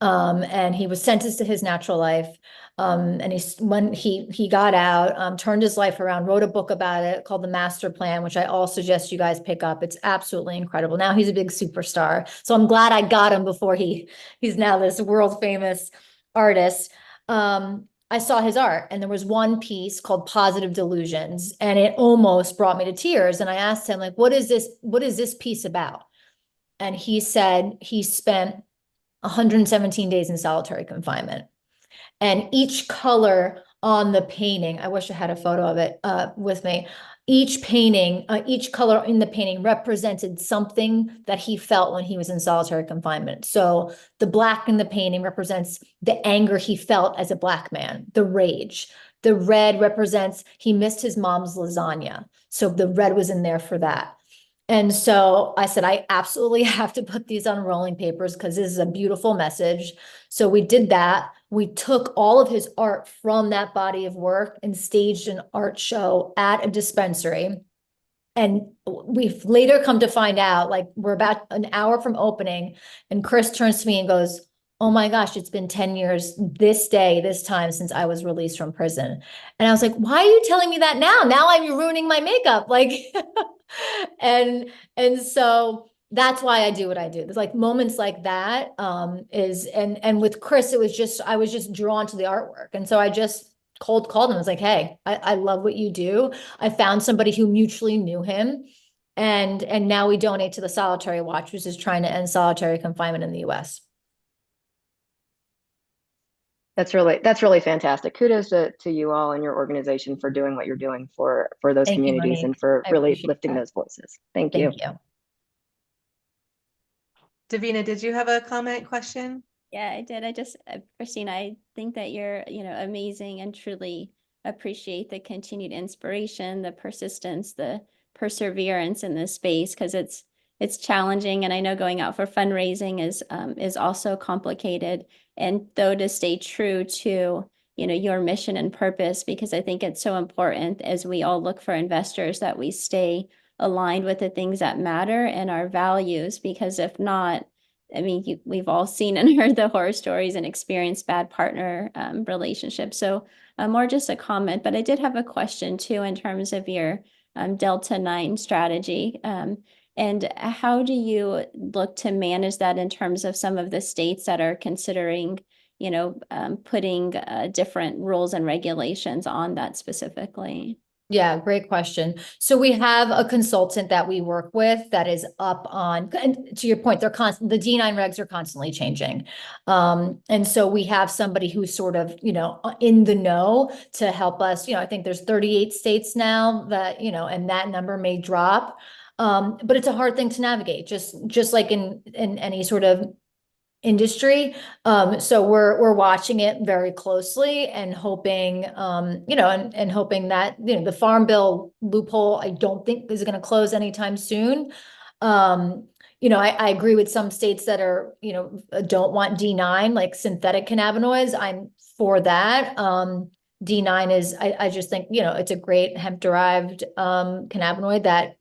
And he was sentenced to his natural life. And when he got out, turned his life around, wrote a book about it called The Master Plan, which I all suggest you guys pick up. It's absolutely incredible. Now he's a big superstar. So I'm glad I got him before he's now this world famous artist. I saw his art, and there was one piece called Positive Delusions, and it almost brought me to tears. And I asked him, like, what is this piece about? And he said he spent 117 days in solitary confinement. And each color on the painting, I wish I had a photo of it with me. Each color in the painting represented something that he felt when he was in solitary confinement. So the black in the painting represents the anger he felt as a Black man, the rage. The red represents he missed his mom's lasagna. So the red was in there for that. And so I said, I absolutely have to put these on rolling papers because this is a beautiful message. So we did that. We took all of his art from that body of work and staged an art show at a dispensary. And we've later come to find out, like, we're about an hour from opening, and Chris turns to me and goes, oh my gosh, it's been 10 years this day, this time since I was released from prison. And I was like, why are you telling me that now? Now I'm ruining my makeup. Like, and so that's why I do what I do. There's like moments like that, and with Chris, I was just drawn to the artwork. And so I just cold called him. I was like, hey, I love what you do. I found somebody who mutually knew him. And now we donate to the Solitary Watch, which is trying to end solitary confinement in the US. That's really fantastic. Kudos to you all and your organization for doing what you're doing for those Thank you, communities, Monique. and for I really appreciate lifting that. those voices. Thank you. Thank you. Davina, did you have a comment, question? Yeah, I did. Kristina, I think that you're, amazing, and truly appreciate the continued inspiration, the persistence, the perseverance in this space, because it's challenging. And I know going out for fundraising is also complicated. And though, to stay true to, your mission and purpose, because I think it's so important as we all look for investors that we stay aligned with the things that matter and our values, because if not, I mean, we've all seen and heard the horror stories and experienced bad partner relationships. So more just a comment, but I did have a question too in terms of your Delta 9 strategy. And how do you look to manage that in terms of some of the states that are considering, putting different rules and regulations on that specifically? Yeah, great question. So we have a consultant that we work with that is up on, and to your point, the D9 regs are constantly changing. And so we have somebody who's sort of, in the know to help us. I think there's 38 states now that, and that number may drop. But it's a hard thing to navigate, just like in any sort of industry. So we're watching it very closely and hoping, and hoping that, the Farm Bill loophole, I don't think is going to close anytime soon. I agree with some states that are, don't want D9, like synthetic cannabinoids. I'm for that. D9 is, I just think, it's a great hemp-derived cannabinoid that,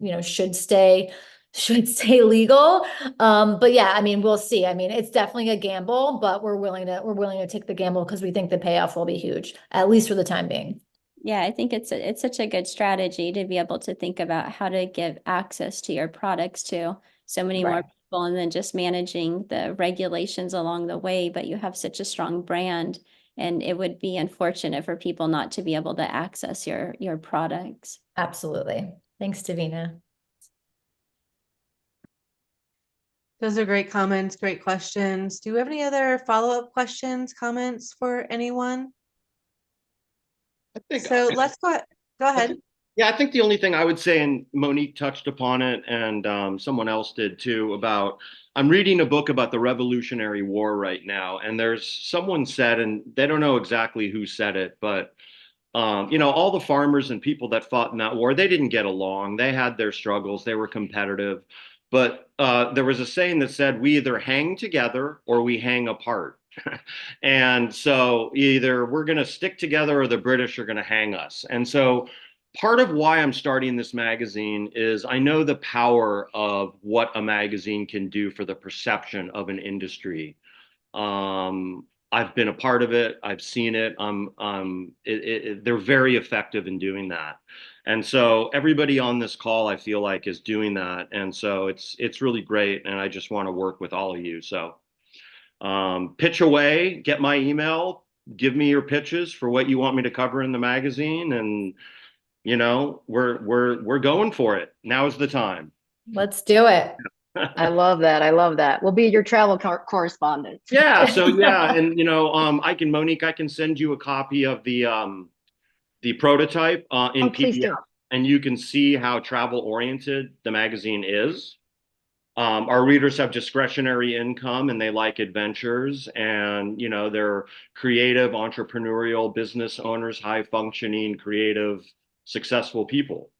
should stay legal. But yeah, I mean, we'll see. I mean, it's definitely a gamble, but we're willing to take the gamble because we think the payoff will be huge, at least for the time being. Yeah, I think it's such a good strategy to be able to think about how to give access to your products to so many more people, and then just managing the regulations along the way. But you have such a strong brand, and it would be unfortunate for people not to be able to access your products. Absolutely. Thanks, Davina. Those are great comments, great questions. Do you have any other follow-up questions, comments for anyone? I think So let's go ahead. Yeah, I think the only thing I would say, and Monique touched upon it, and someone else did too, about I'm reading a book about the Revolutionary War right now, and there's someone said, and they don't know exactly who said it, but all the farmers and people that fought in that war, they didn't get along. They had their struggles. They were competitive. But there was a saying that said, we either hang together or we hang apart. And so either we're going to stick together or the British are going to hang us. And so part of why I'm starting this magazine is I know the power of what a magazine can do for the perception of an industry. I've been a part of it. I've seen it. They're very effective in doing that. And so everybody on this call, I feel like, is doing that. And so it's really great. And I just want to work with all of you. So pitch away, get my email, give me your pitches for what you want me to cover in the magazine. And, we're going for it. Now is the time. Let's do it. I love that. I love that. We'll be your travel correspondent. Yeah. So yeah, and Monique, I can send you a copy of the prototype in Please PDF, do. and you can see how travel oriented the magazine is. Our readers have discretionary income and they like adventures, and they're creative, entrepreneurial business owners, high functioning, creative, successful people.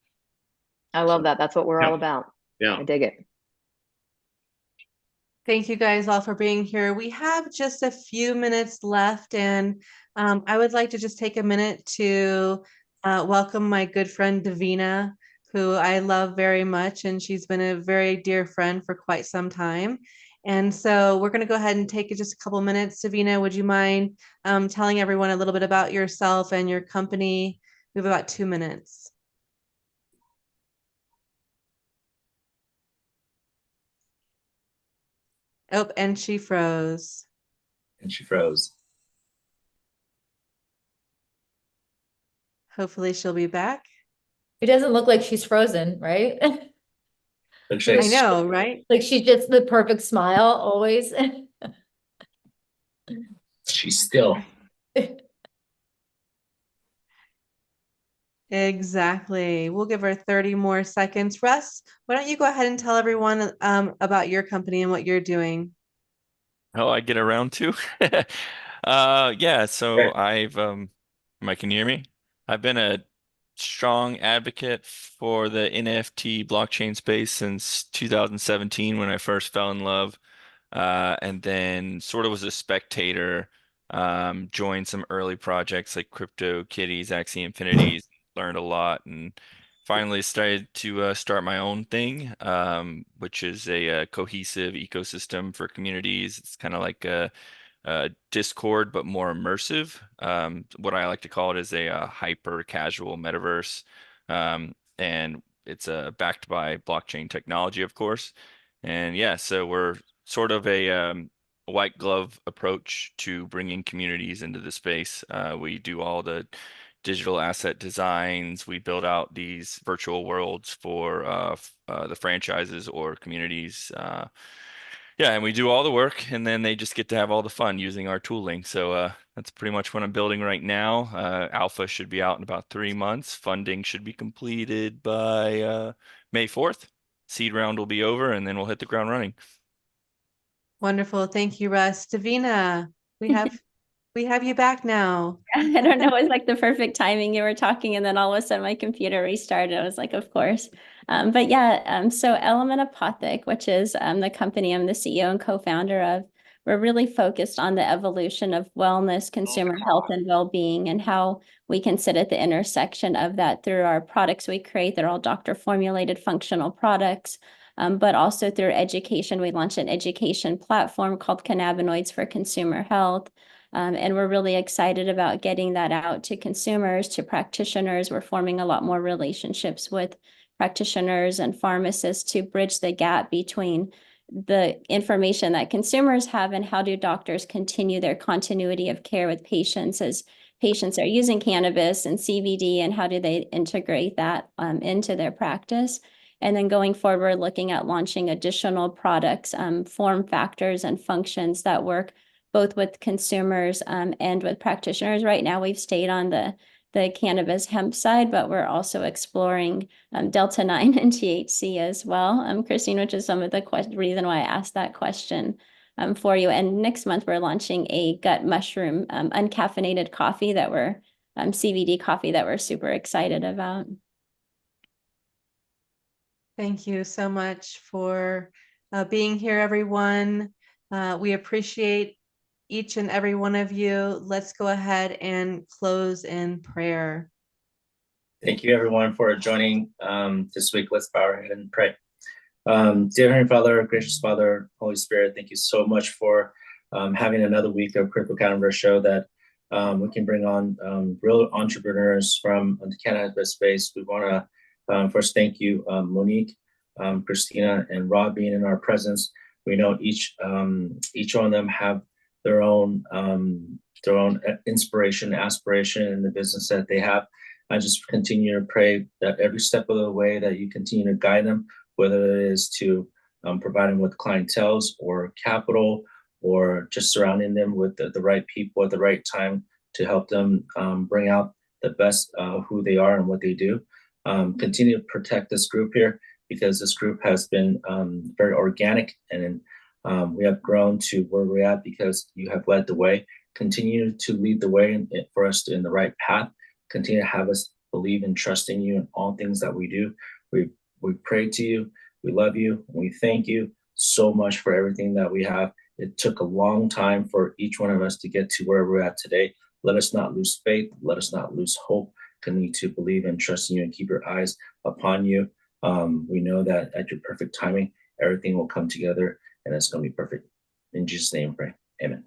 I love that. That's what we're all about. Yeah. I dig it. Thank you guys all for being here. We have just a few minutes left, and I would like to just take a minute to welcome my good friend Davina, who I love very much, and she's been a very dear friend for quite some time. And so we're going to go ahead and take just a couple minutes. Davina, would you mind telling everyone a little bit about yourself and your company? We have about 2 minutes. Oh, and she froze. Hopefully she'll be back. It doesn't look like she's frozen, right? I know, right? Like she's just the perfect smile always. She's still. Exactly. We'll give her 30 more seconds. Russ, why don't you go ahead and tell everyone about your company and what you're doing? Oh, I get around to. Yeah, so Mike, can you hear me? I've been a strong advocate for the NFT blockchain space since 2017 when I first fell in love. And then sort of was a spectator, joined some early projects like Crypto Kitties, Axie Infinities, learned a lot, and finally started to start my own thing, which is a cohesive ecosystem for communities. It's kind of like a Discord, but more immersive. What I like to call it is a hyper casual metaverse. And it's backed by blockchain technology, of course. And yeah, so we're sort of a white glove approach to bringing communities into the space. We do all the digital asset designs. We build out these virtual worlds for the franchises or communities. Yeah, and we do all the work, and then they just get to have all the fun using our tooling. So that's pretty much what I'm building right now. Alpha should be out in about 3 months. Funding should be completed by May 4th. Seed round will be over, and then we'll hit the ground running. Wonderful. Thank you, Russ. Davina, we have you back now. I don't know. It was like the perfect timing. You were talking, and then all of a sudden my computer restarted. I was like, of course. But yeah, so Element Apothic, which is the company I'm the CEO and co-founder of, we're really focused on the evolution of wellness, consumer health, and well-being, and how we can sit at the intersection of that through our products we create. They're all doctor-formulated functional products, but also through education. We launched an education platform called Cannabinoids for Consumer Health. And we're really excited about getting that out to consumers, to practitioners. We're forming a lot more relationships with practitioners and pharmacists to bridge the gap between the information that consumers have and how do doctors continue their continuity of care with patients as patients are using cannabis and CBD, and how do they integrate that into their practice. And then going forward, looking at launching additional products, form factors and functions that work both with consumers and with practitioners. Right now, we've stayed on the cannabis hemp side, but we're also exploring Delta-9 and THC as well, Christine, which is some of the reason why I asked that question for you. And next month, we're launching a gut mushroom uncaffeinated coffee that we're CBD coffee that we're super excited about. Thank you so much for being here, everyone. We appreciate each and every one of you. Let's go ahead and close in prayer. Thank you, everyone, for joining this week. Let's bow our head and pray. Dear Heavenly Father, gracious Father, Holy Spirit, thank you so much for having another week of Critical Cannabis Show that we can bring on real entrepreneurs from the cannabis space. We want to first thank you, Monique, Kristina, and Rob being in our presence. We know each one of them have their own inspiration, aspiration in the business that they have. I just continue to pray that every step of the way that you continue to guide them, whether it is to provide them with clientele or capital, or just surrounding them with the right people at the right time to help them bring out the best who they are and what they do. Continue to protect this group here, because this group has been very organic, and we have grown to where we're at because you have led the way. Continue to lead the way for us in the right path. Continue to have us believe and trust in you in all things that we do. We pray to you. We love you. We thank you so much for everything that we have. It took a long time for each one of us to get to where we're at today. Let us not lose faith. Let us not lose hope. Continue to believe and trust in you and keep your eyes upon you. We know that at your perfect timing, everything will come together and it's going to be perfect. In Jesus' name, pray. Amen.